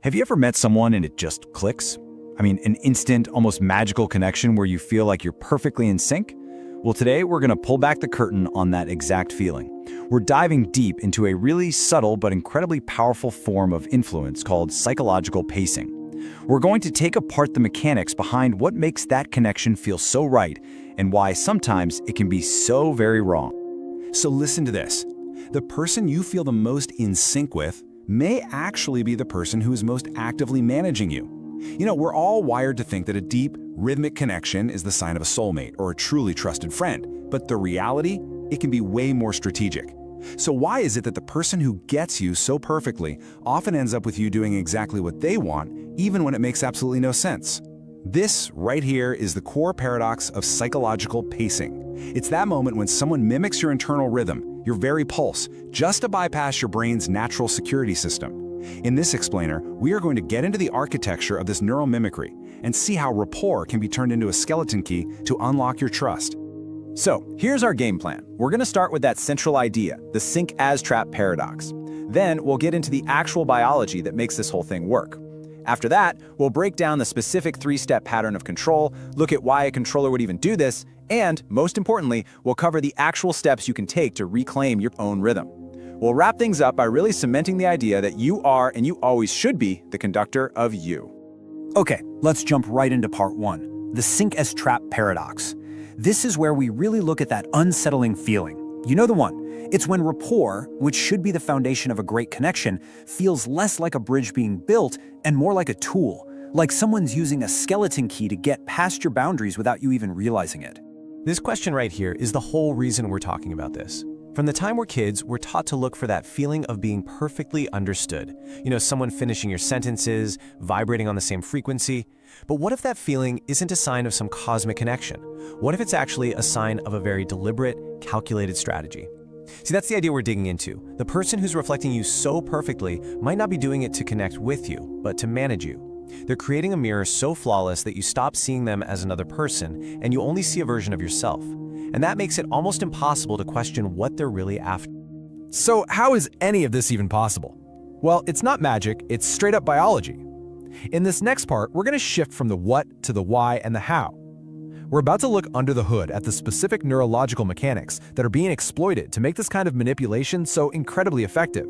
Have you ever met someone and it just clicks? I mean, an instant, almost magical connection where you feel like you're perfectly in sync? Well, today we're going to pull back the curtain on that exact feeling. We're diving deep into a really subtle but incredibly powerful form of influence called psychological pacing. We're going to take apart the mechanics behind what makes that connection feel so right and why sometimes it can be so very wrong. So listen to this. The person you feel the most in sync with may actually be the person who is most actively managing you. You know, we're all wired to think that a deep, rhythmic connection is the sign of a soulmate or a truly trusted friend. But the reality, it can be way more strategic. So why is it that the person who gets you so perfectly often ends up with you doing exactly what they want, even when it makes absolutely no sense? This right here is the core paradox of psychological pacing. It's that moment when someone mimics your internal rhythm, your very pulse, just to bypass your brain's natural security system. In this explainer, we are going to get into the architecture of this neural mimicry and see how rapport can be turned into a skeleton key to unlock your trust. So, here's our game plan. We're going to start with that central idea, the sync-as-trap paradox. Then, we'll get into the actual biology that makes this whole thing work. After that, we'll break down the specific three-step pattern of control, look at why a controller would even do this, and, most importantly, we'll cover the actual steps you can take to reclaim your own rhythm. We'll wrap things up by really cementing the idea that you are, and you always should be, the conductor of you. Okay, let's jump right into part one, the sync-as-trap paradox. This is where we really look at that unsettling feeling. You know the one. It's when rapport, which should be the foundation of a great connection, feels less like a bridge being built and more like a tool, like someone's using a skeleton key to get past your boundaries without you even realizing it. This question right here is the whole reason we're talking about this. From the time we're kids, we're taught to look for that feeling of being perfectly understood. You know, someone finishing your sentences, vibrating on the same frequency. But what if that feeling isn't a sign of some cosmic connection? What if it's actually a sign of a very deliberate, calculated strategy? See, that's the idea we're digging into. The person who's reflecting you so perfectly might not be doing it to connect with you, but to manage you. They're creating a mirror so flawless that you stop seeing them as another person, and you only see a version of yourself. And that makes it almost impossible to question what they're really after. So how is any of this even possible? Well, it's not magic, it's straight up biology. In this next part, we're going to shift from the what to the why and the how. We're about to look under the hood at the specific neurological mechanics that are being exploited to make this kind of manipulation so incredibly effective.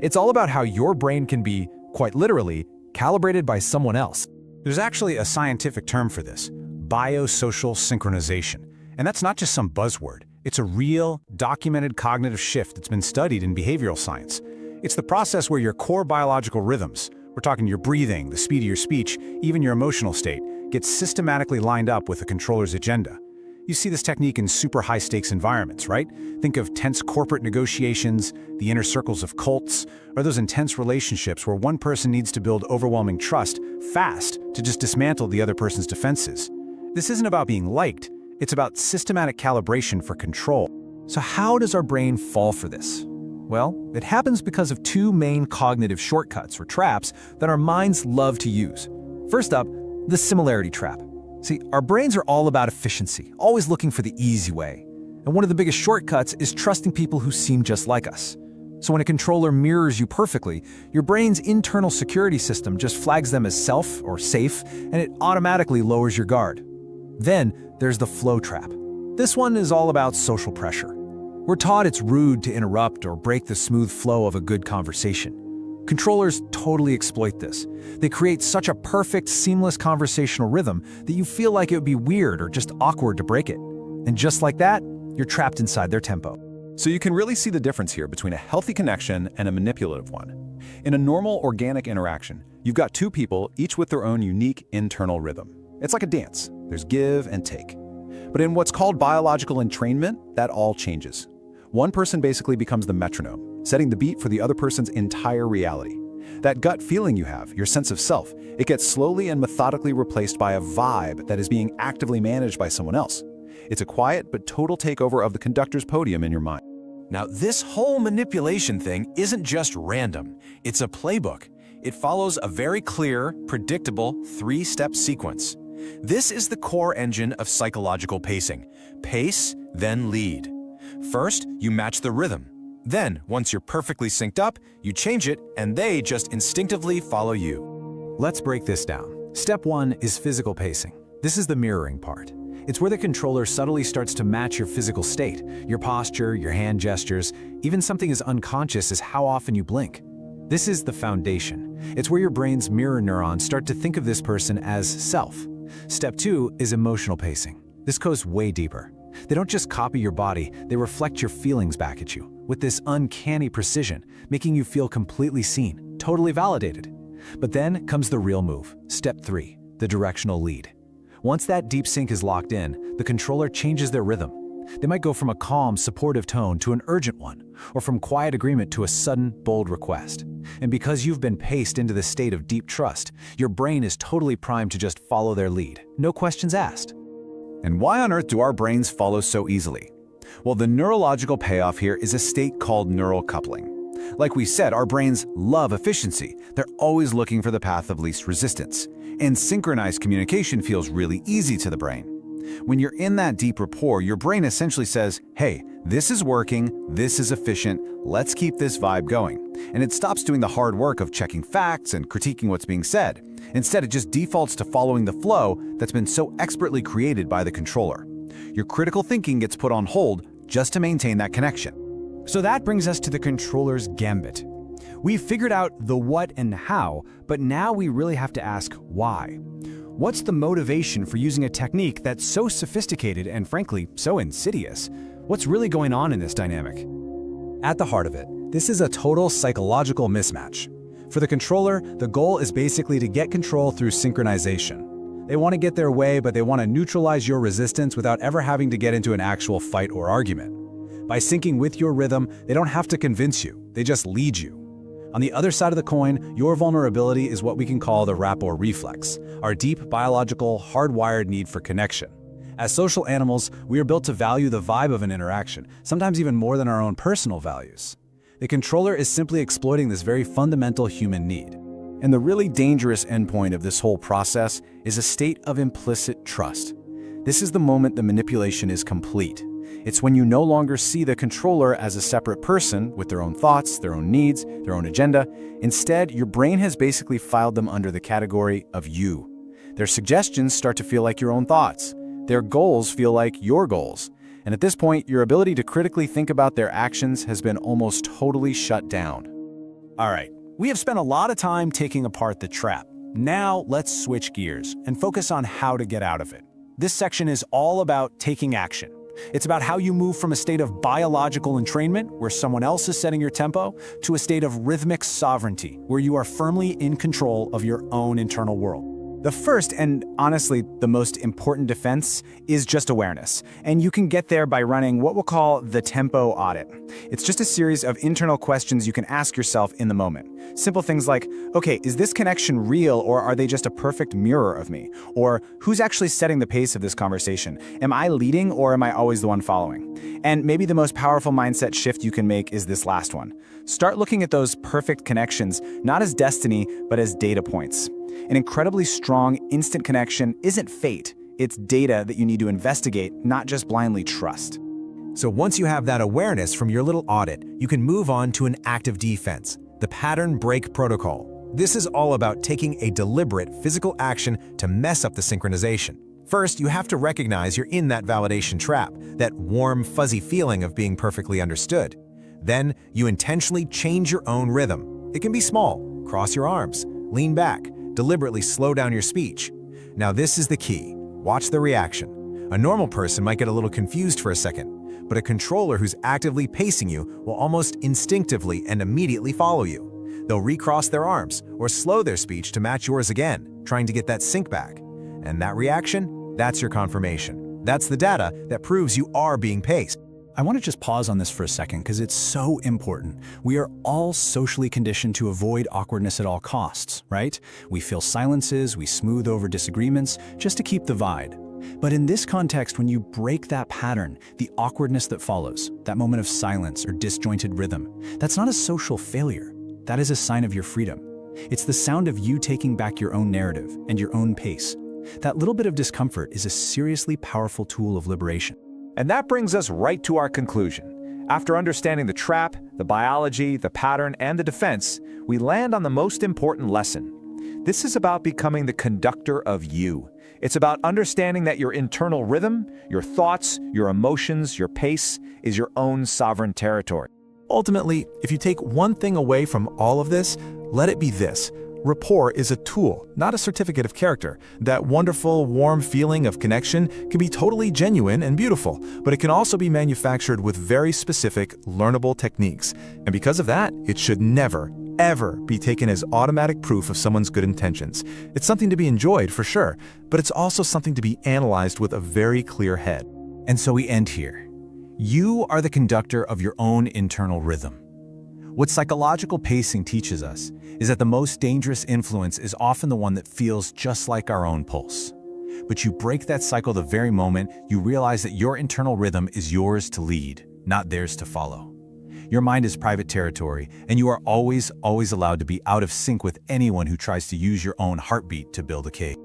It's all about how your brain can be, quite literally, calibrated by someone else. There's actually a scientific term for this, biosocial synchronization. And that's not just some buzzword. It's a real, documented cognitive shift that's been studied in behavioral science. It's the process where your core biological rhythms, we're talking your breathing, the speed of your speech, even your emotional state, gets systematically lined up with the controller's agenda. You see this technique in super high-stakes environments, right? Think of tense corporate negotiations, the inner circles of cults, or those intense relationships where one person needs to build overwhelming trust fast to just dismantle the other person's defenses. This isn't about being liked. It's about systematic calibration for control. So how does our brain fall for this? Well, it happens because of two main cognitive shortcuts or traps that our minds love to use. First up, the similarity trap. See, our brains are all about efficiency, always looking for the easy way. And one of the biggest shortcuts is trusting people who seem just like us. So when a controller mirrors you perfectly, your brain's internal security system just flags them as self or safe, and it automatically lowers your guard. Then there's the flow trap. This one is all about social pressure. We're taught it's rude to interrupt or break the smooth flow of a good conversation. Controllers totally exploit this. They create such a perfect, seamless conversational rhythm that you feel like it would be weird or just awkward to break it. And just like that, you're trapped inside their tempo. So you can really see the difference here between a healthy connection and a manipulative one. In a normal, organic interaction, you've got two people, each with their own unique internal rhythm. It's like a dance. There's give and take. But in what's called biological entrainment, that all changes. One person basically becomes the metronome, setting the beat for the other person's entire reality. That gut feeling you have, your sense of self, it gets slowly and methodically replaced by a vibe that is being actively managed by someone else. It's a quiet but total takeover of the conductor's podium in your mind. Now, this whole manipulation thing isn't just random. It's a playbook. It follows a very clear, predictable, three-step sequence. This is the core engine of psychological pacing. Pace, then lead. First, you match the rhythm. Then, once you're perfectly synced up, you change it and they just instinctively follow you. Let's break this down. Step 1 is physical pacing. This is the mirroring part. It's where the controller subtly starts to match your physical state, your posture, your hand gestures, even something as unconscious as how often you blink. This is the foundation. It's where your brain's mirror neurons start to think of this person as self. Step 2 is emotional pacing. This goes way deeper. They don't just copy your body, they reflect your feelings back at you, with this uncanny precision, making you feel completely seen, totally validated. But then comes the real move, step 3, the directional lead. Once that deep sync is locked in, the controller changes their rhythm. They might go from a calm, supportive tone to an urgent one, or from quiet agreement to a sudden, bold request. And because you've been paced into the state of deep trust, your brain is totally primed to just follow their lead, no questions asked. And why on earth do our brains follow so easily? Well, the neurological payoff here is a state called neural coupling. Like we said, our brains love efficiency. They're always looking for the path of least resistance. And synchronized communication feels really easy to the brain. When you're in that deep rapport, your brain essentially says, hey, this is working, this is efficient, let's keep this vibe going. And it stops doing the hard work of checking facts and critiquing what's being said. Instead, it just defaults to following the flow that's been so expertly created by the controller. Your critical thinking gets put on hold just to maintain that connection. So that brings us to the controller's gambit. We've figured out the what and how, but now we really have to ask why. What's the motivation for using a technique that's so sophisticated and frankly, so insidious? What's really going on in this dynamic? At the heart of it, this is a total psychological mismatch. For the controller, the goal is basically to get control through synchronization. They want to get their way, but they want to neutralize your resistance without ever having to get into an actual fight or argument. By syncing with your rhythm, they don't have to convince you, they just lead you. On the other side of the coin, your vulnerability is what we can call the rapport reflex, our deep biological, hardwired need for connection. As social animals, we are built to value the vibe of an interaction, sometimes even more than our own personal values. The controller is simply exploiting this very fundamental human need. And the really dangerous endpoint of this whole process is a state of implicit trust. This is the moment the manipulation is complete. It's when you no longer see the controller as a separate person with their own thoughts, their own needs, their own agenda. Instead, your brain has basically filed them under the category of you. Their suggestions start to feel like your own thoughts. Their goals feel like your goals. And at this point, your ability to critically think about their actions has been almost totally shut down. All right, we have spent a lot of time taking apart the trap. Now let's switch gears and focus on how to get out of it. This section is all about taking action. It's about how you move from a state of biological entrainment, where someone else is setting your tempo, to a state of rhythmic sovereignty, where you are firmly in control of your own internal world. The first, and honestly the most important defense, is just awareness. And you can get there by running what we'll call the Tempo Audit. It's just a series of internal questions you can ask yourself in the moment. Simple things like, okay, is this connection real, or are they just a perfect mirror of me? Or who's actually setting the pace of this conversation? Am I leading, or am I always the one following? And maybe the most powerful mindset shift you can make is this last one. Start looking at those perfect connections not as destiny, but as data points. An incredibly strong, instant connection isn't fate. It's data that you need to investigate, not just blindly trust. So once you have that awareness from your little audit, you can move on to an active defense, the pattern break protocol. This is all about taking a deliberate physical action to mess up the synchronization. First, you have to recognize you're in that validation trap, that warm, fuzzy feeling of being perfectly understood. Then, you intentionally change your own rhythm. It can be small. Cross your arms, lean back, deliberately slow down your speech. Now this is the key. Watch the reaction. A normal person might get a little confused for a second, but a controller who's actively pacing you will almost instinctively and immediately follow you. They'll recross their arms or slow their speech to match yours again, trying to get that sync back. And that reaction, that's your confirmation. That's the data that proves you are being paced. I want to just pause on this for a second because it's so important. We are all socially conditioned to avoid awkwardness at all costs, right? We fill silences, we smooth over disagreements just to keep the vibe. But in this context, when you break that pattern, the awkwardness that follows, that moment of silence or disjointed rhythm, that's not a social failure. That is a sign of your freedom. It's the sound of you taking back your own narrative and your own pace. That little bit of discomfort is a seriously powerful tool of liberation. And that brings us right to our conclusion. After understanding the trap, the biology, the pattern, and the defense, we land on the most important lesson. This is about becoming the conductor of you. It's about understanding that your internal rhythm, your thoughts, your emotions, your pace, is your own sovereign territory. Ultimately, if you take one thing away from all of this, let it be this. Rapport is a tool, not a certificate of character. That wonderful, warm feeling of connection can be totally genuine and beautiful, but it can also be manufactured with very specific, learnable techniques. And because of that, it should never, ever be taken as automatic proof of someone's good intentions. It's something to be enjoyed, for sure, but it's also something to be analyzed with a very clear head. And so we end here. You are the conductor of your own internal rhythm. What psychological pacing teaches us is that the most dangerous influence is often the one that feels just like our own pulse. But you break that cycle the very moment you realize that your internal rhythm is yours to lead, not theirs to follow. Your mind is private territory, and you are always allowed to be out of sync with anyone who tries to use your own heartbeat to build a case.